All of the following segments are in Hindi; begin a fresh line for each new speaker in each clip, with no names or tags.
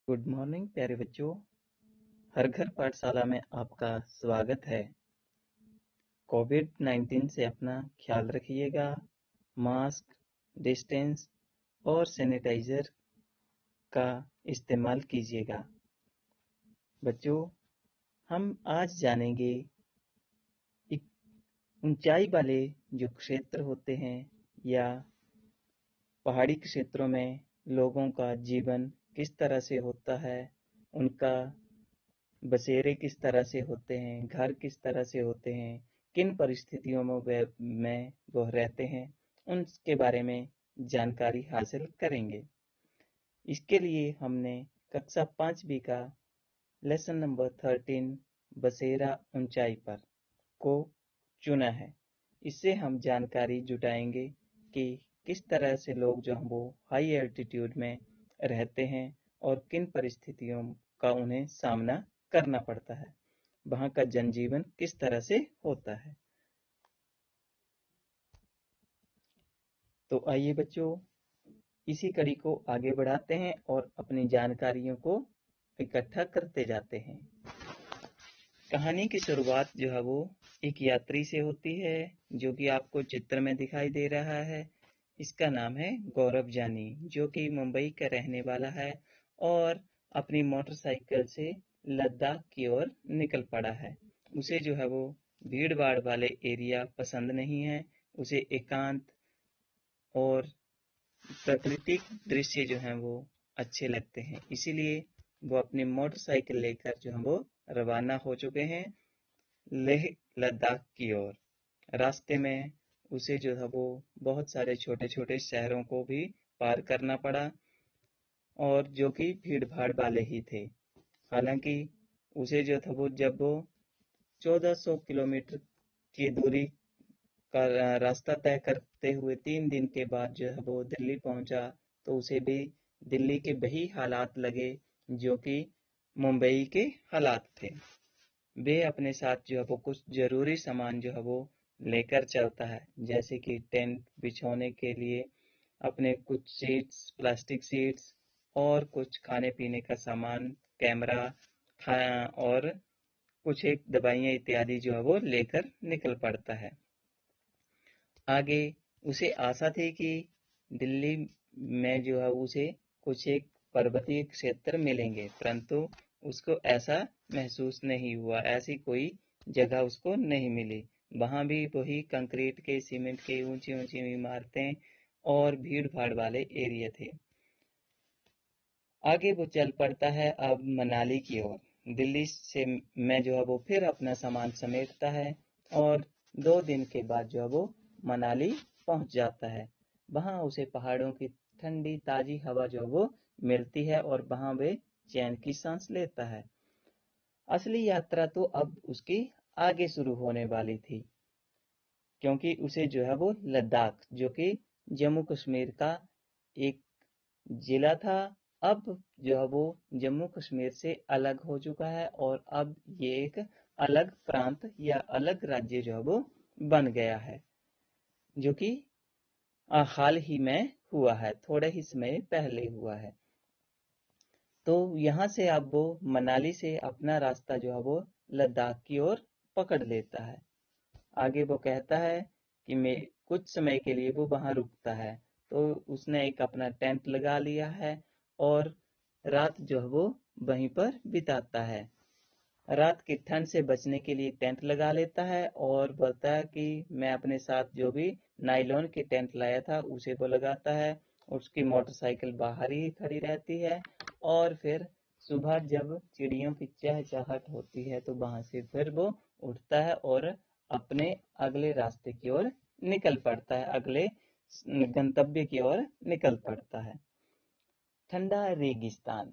गुड मॉर्निंग प्यारे बच्चों। हर घर पाठशाला में आपका स्वागत है। कोविड-19 से अपना ख्याल रखिएगा। मास्क, डिस्टेंस और सैनिटाइजर का इस्तेमाल कीजिएगा। बच्चों, हम आज जानेंगे ऊंचाई वाले जो क्षेत्र होते हैं या पहाड़ी क्षेत्रों में लोगों का जीवन किस तरह से होता है, उनका बसेरे किस तरह से होते हैं, घर किस तरह से होते हैं, किन परिस्थितियों में वह रहते हैं, उनके बारे में जानकारी हासिल करेंगे। इसके लिए हमने कक्षा 5वीं का लेसन नंबर 13 बसेरा ऊंचाई पर को चुना है। इससे हम जानकारी जुटाएंगे कि किस तरह से लोग जो हम वो हाई एल्टीट्यूड में रहते हैं और किन परिस्थितियों का उन्हें सामना करना पड़ता है, वहाँ का जनजीवन किस तरह से होता है। तो आइए बच्चों, इसी कड़ी को आगे बढ़ाते हैं और अपनी जानकारियों को इकट्ठा करते जाते हैं। कहानी की शुरुआत जो है वो एक यात्री से होती है, जो कि आपको चित्र में दिखाई दे रहा है। इसका नाम है गौरव जानी, जो कि मुंबई का रहने वाला है और अपनी मोटरसाइकिल से लद्दाख की ओर निकल पड़ा है। उसे जो है वो भीड़ भाड़ वाले एरिया पसंद नहीं है। उसे एकांत और प्राकृतिक दृश्य जो हैं वो अच्छे लगते हैं, इसीलिए वो अपनी मोटरसाइकिल लेकर जो है वो रवाना हो चुके हैं लेह लद्दाख की ओर। रास्ते में उसे जो है वो बहुत सारे छोटे छोटे शहरों को भी पार करना पड़ा, और जो कि भीड़ भाड़ वाले ही थे। हालांकि उसे जो था वो जब वो 1400 किलोमीटर की दूरी का रास्ता तय करते हुए 3 दिन के बाद जो है वो दिल्ली पहुंचा, तो उसे भी दिल्ली के वही हालात लगे जो कि मुंबई के हालात थे। वे अपने साथ जो है वो कुछ जरूरी सामान जो है वो लेकर चलता है, जैसे कि टेंट बिछाने के लिए अपने कुछ सीट्स, प्लास्टिक सीट्स और कुछ खाने पीने का सामान, कैमरा, खाना और कुछ एक दवाइयाँ इत्यादि जो है वो लेकर निकल पड़ता है। आगे उसे आशा थी कि दिल्ली में जो है उसे कुछ एक पर्वतीय क्षेत्र मिलेंगे, परंतु उसको ऐसा महसूस नहीं हुआ। ऐसी कोई जगह उसको नहीं मिली। वहां भी वही कंक्रीट के, सीमेंट के ऊंची ऊंची इमारतें और भीड़ भाड़ वाले एरिया थे। आगे वो चल पड़ता है अब मनाली की ओर। दिल्ली से में जो है वो फिर अपना सामान समेटता है और 2 दिन के बाद जो है वो मनाली पहुंच जाता है। वहां उसे पहाड़ों की ठंडी ताजी हवा जो है वो मिलती है और वहां वे चैन की सांस लेता है। असली यात्रा तो अब उसकी आगे शुरू होने वाली थी, क्योंकि उसे जो है वो लद्दाख, जो कि जम्मू कश्मीर का एक जिला था, अब जो है वो जम्मू कश्मीर से अलग हो चुका है और अब ये एक अलग प्रांत या अलग राज्य जो है वो बन गया है, जो कि हाल ही में हुआ है, थोड़े ही समय पहले हुआ है। तो यहाँ से अब वो मनाली से अपना रास्ता जो है वो लद्दाख की ओर पकड़ लेता है। आगे वो कहता है कि मैं कुछ समय के लिए वो वहां रुकता है, तो उसने एक अपना टेंट लगा लिया है और रात जो है वो वहीं पर बिताता है। रात की ठंड से बचने के लिए टेंट लगा लेता है और बोलता है कि मैं अपने साथ जो भी नायलॉन की टेंट लाया था उसे वो लगाता है। उसकी मोटरसाइकिल बाहर ही खड़ी रहती है और फिर सुबह जब चिड़ियों की चहचहाट होती है तो वहां से फिर वो उठता है और अपने अगले रास्ते की ओर निकल पड़ता है, अगले गंतव्य की ओर निकल पड़ता है। ठंडा रेगिस्तान।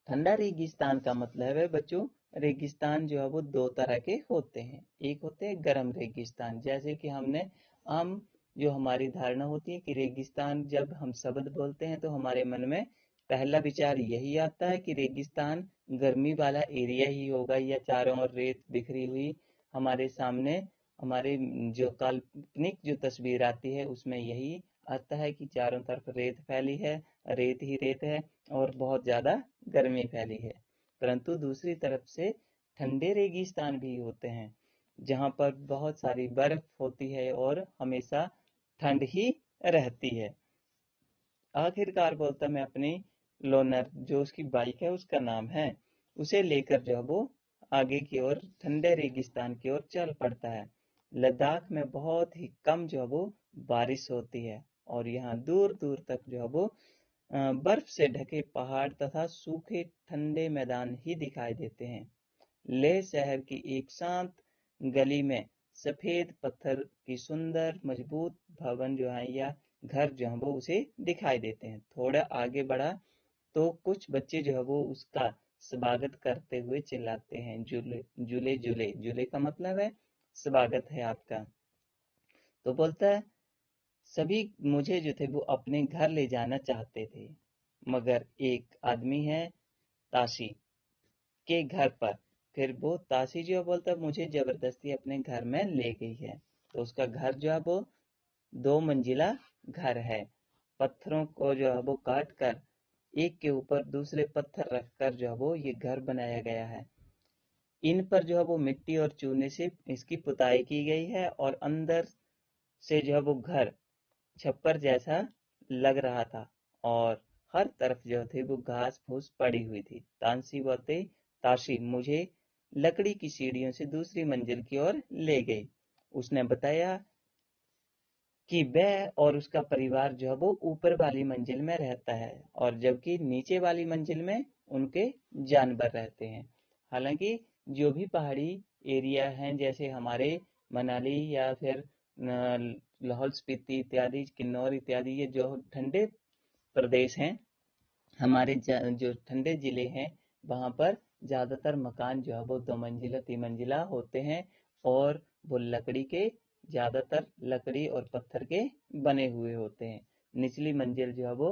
ठंडा रेगिस्तान का मतलब है बच्चों, रेगिस्तान जो है वो 2 तरह के होते हैं। एक होते हैं गर्म रेगिस्तान, जैसे कि हमने आम जो हमारी धारणा होती है कि रेगिस्तान, जब हम शब्द बोलते हैं तो हमारे मन में पहला विचार यही आता है कि रेगिस्तान गर्मी वाला एरिया ही होगा, या चारों ओर रेत बिखरी हुई हमारे सामने, हमारे जो काल्पनिक जो तस्वीर आती है उसमें यही आता है कि चारों तरफ रेत फैली है, रेत ही रेत है और बहुत ज़्यादा गर्मी फैली है। परंतु दूसरी तरफ से ठंडे रेगिस्तान भी होते हैं, जहाँ पर बहुत सारी बर्फ होती है और हमेशा ठंड ही रहती है। आखिरकार बोलता मैं अपनी लोनर, जो उसकी बाइक है उसका नाम है, उसे लेकर जो है वो आगे की ओर ठंडे रेगिस्तान की ओर चल पड़ता है। लद्दाख में बहुत ही कम जो है वो बारिश होती है और यहाँ दूर दूर तक जो है वो बर्फ से ढके पहाड़ तथा सूखे ठंडे मैदान ही दिखाई देते हैं। लेह शहर की एक शांत गली में सफेद पत्थर की सुंदर मजबूत भवन जो है या घर जो है वो उसे दिखाई देते हैं। थोड़ा आगे बढ़ा तो कुछ बच्चे जो है वो उसका स्वागत करते हुए चिल्लाते हैं, झूले झूले झूले। झूले का मतलब है स्वागत है आपका। तो बोलता है सभी मुझे जो थे वो अपने घर ले जाना चाहते थे, मगर एक आदमी है ताशी के घर पर, फिर वो ताशी जो बोलता है मुझे जबरदस्ती अपने घर में ले गई है। तो उसका घर जो है वो 2 मंजिला घर है। पत्थरों को जो है वो काट कर एक के ऊपर दूसरे पत्थर रखकर जो है वो ये घर बनाया गया है। इन पर जो है वो मिट्टी और चूने से इसकी पुताई की गई है और अंदर से जो है वो घर छप्पर जैसा लग रहा था और हर तरफ जो थी वो घास फूस पड़ी हुई थी। तानसी बोलते ताशी मुझे लकड़ी की सीढ़ियों से दूसरी मंजिल की ओर ले गई। उसने बताया कि वह और उसका परिवार जो है वो ऊपर वाली मंजिल में रहता है और जबकि नीचे वाली मंजिल में उनके जानवर रहते हैं। हालांकि जो भी पहाड़ी एरिया हैं जैसे हमारे मनाली या फिर लाहौल स्पीति इत्यादि, किन्नौर इत्यादि, ये जो ठंडे प्रदेश हैं, हमारे जो ठंडे जिले हैं, वहाँ पर ज़्यादातर मकान जो है वो 2 मंजिला 3 मंजिला होते हैं और वो लकड़ी के, ज़्यादातर लकड़ी और पत्थर के बने हुए होते हैं। निचली मंजिल जो है वो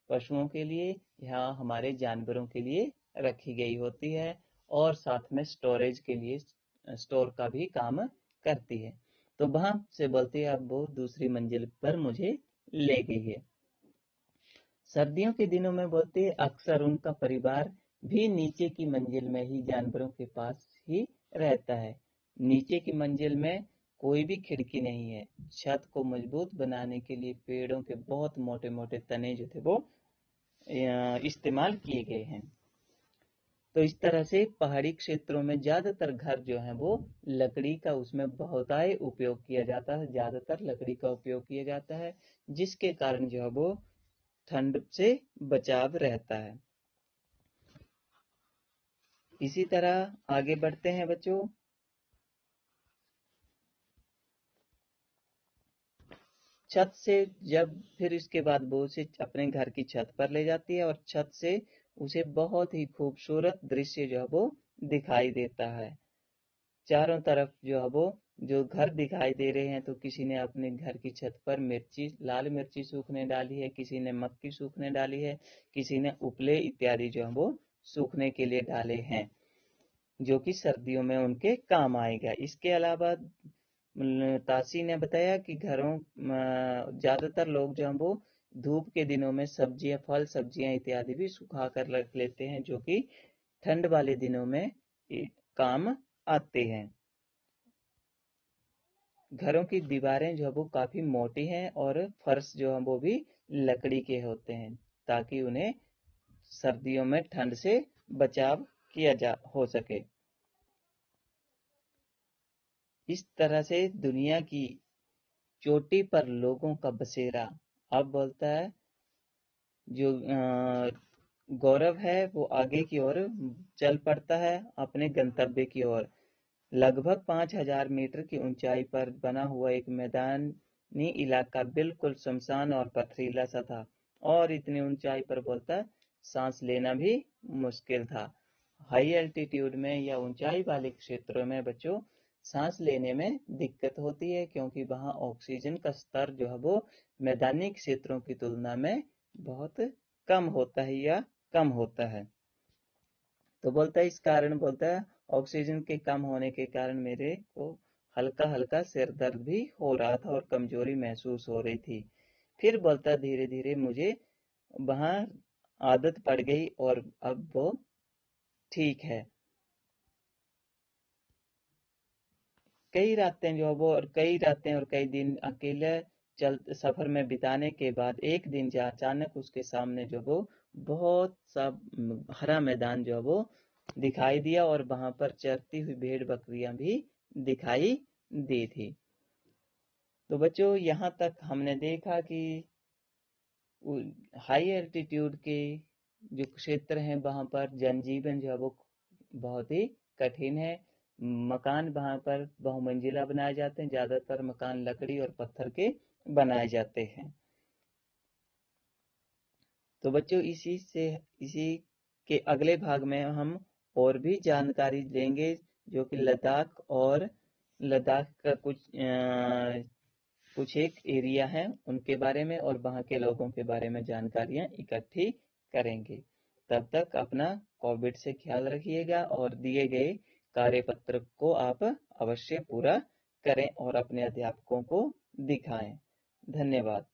पशुओं के लिए या हमारे जानवरों के लिए रखी गई होती है और साथ में स्टोरेज के लिए स्टोर का भी काम करती है। तो वहां से बोलती है अब वो दूसरी मंजिल पर मुझे ले गई है। सर्दियों के दिनों में बोलते हैं अक्सर उनका परिवार भी नीचे की मंजिल में ही जानवरों के पास ही रहता है। नीचे की मंजिल में कोई भी खिड़की नहीं है। छत को मजबूत बनाने के लिए पेड़ों के बहुत मोटे मोटे तने जो थे वो इस्तेमाल किए गए हैं। तो इस तरह से पहाड़ी क्षेत्रों में ज्यादातर घर जो है वो लकड़ी का, उसमें बहुतायत उपयोग किया जाता है, ज्यादातर लकड़ी का उपयोग किया जाता है, जिसके कारण जो है वो ठंड से बचाव रहता है। इसी तरह आगे बढ़ते हैं बच्चों। छत से जब फिर इसके बाद वो उसे अपने घर की छत पर ले जाती है और छत से उसे बहुत ही खूबसूरत दृश्य जो है वो दिखाई देता है। चारों तरफ जो है वो जो घर दिखाई दे रहे हैं, तो किसी ने अपने घर की छत पर मिर्ची, लाल मिर्ची सूखने डाली है, किसी ने मक्की सूखने डाली है, किसी ने उपले इत्यादि जो है वो सूखने के लिए डाले हैं, जो कि सर्दियों में उनके काम आएगा। इसके अलावा तासी ने बताया कि घरों ज्यादातर लोग जो हैं वो धूप के दिनों में सब्जियां, फल सब्जियां इत्यादि भी सुखा कर रख लेते हैं, जो कि ठंड वाले दिनों में काम आते हैं। घरों की दीवारें जो है वो काफी मोटी हैं और फर्श जो है वो भी लकड़ी के होते हैं, ताकि उन्हें सर्दियों में ठंड से बचाव किया जा हो सके। इस तरह से दुनिया की चोटी पर लोगों का बसेरा। अब बोलता है जो गौरव है वो आगे की ओर चल पड़ता है अपने गंतव्य की ओर। लगभग 5,000 मीटर की ऊंचाई पर बना हुआ एक मैदानी इलाका बिल्कुल सुनसान और पथरीला सा था और इतनी ऊंचाई पर बोलता सांस लेना भी मुश्किल था। हाई एल्टीट्यूड में या ऊंचाई वाले क्षेत्रों में बच्चों सांस लेने में दिक्कत होती है, क्योंकि वहाँ ऑक्सीजन का स्तर जो है वो मैदानी क्षेत्रों की तुलना में बहुत कम होता है या कम होता है। तो बोलता है इस कारण बोलता है ऑक्सीजन के कम होने के कारण मेरे को हल्का हल्का सिर दर्द भी हो रहा था और कमजोरी महसूस हो रही थी। फिर बोलता धीरे धीरे मुझे वहाँ आदत पड़ गई और अब वो ठीक है। कई रातें जो वो और कई रातें और कई दिन अकेले चल सफर में बिताने के बाद एक दिन जो अचानक उसके सामने जो वो बहुत सा हरा मैदान जो वो दिखाई दिया और वहां पर चरती हुई भेड़ बकरियां भी दिखाई दी थी। तो बच्चों यहाँ तक हमने देखा कि हाई एल्टीट्यूड के जो क्षेत्र हैं वहां पर जनजीवन जो है वो बहुत ही कठिन है। मकान वहां पर बहुमंजिला बनाए जाते हैं, ज्यादातर मकान लकड़ी और पत्थर के बनाए जाते हैं। तो बच्चों इसी के अगले भाग में हम और भी जानकारी देंगे, जो कि लद्दाख और लद्दाख का कुछ एक एरिया है उनके बारे में और वहाँ के लोगों के बारे में जानकारियाँ इकट्ठी करेंगे। तब तक अपना कोविड से ख्याल रखिएगा और दिए गए कार्यपत्र को आप अवश्य पूरा करें और अपने अध्यापकों को दिखाएं। धन्यवाद।